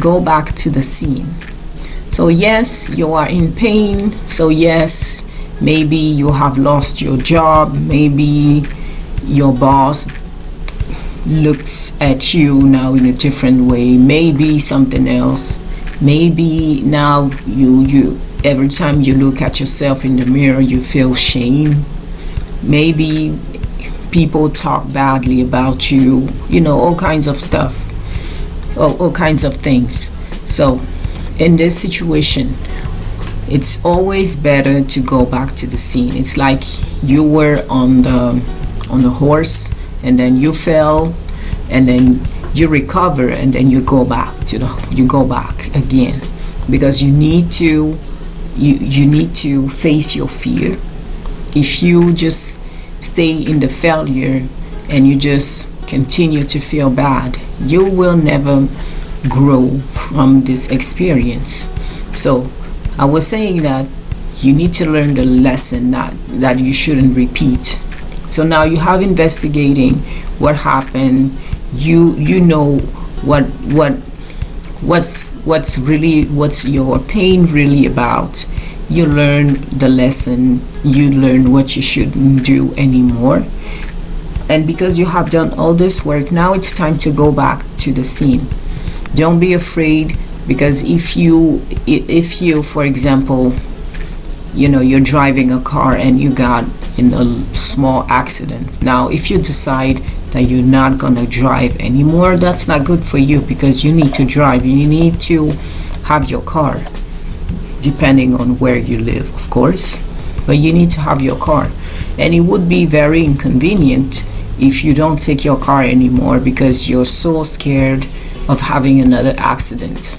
go back to the scene. So yes, you are in pain. So yes, maybe you have lost your job. Maybe your boss looks at you now in a different way. Maybe something else. Maybe now you every time you look at yourself in the mirror, you feel shame. Maybe people talk badly about you, all kinds of stuff, all kinds of things. So in this situation, it's always better to go back to the scene. It's like you were on the horse, and then you fell, and then you recover, and then you go back again, because you need to face your fear. If you just stay in the failure and you just continue to feel bad, you will never grow from this experience. So I was saying that you need to learn the lesson that you shouldn't repeat. So now you have investigating what happened. You know what's your pain really about. You learn the lesson. You learn what you shouldn't do anymore. And because you have done all this work, now it's time to go back to the scene. Don't be afraid, because if you for example, you're driving a car and you got in a small accident. Now if you decide that you're not gonna drive anymore, that's not good for you, because you need to drive. You need to have your car, depending on where you live, of course, but you need to have your car. And it would be very inconvenient if you don't take your car anymore because you're so scared of having another accident.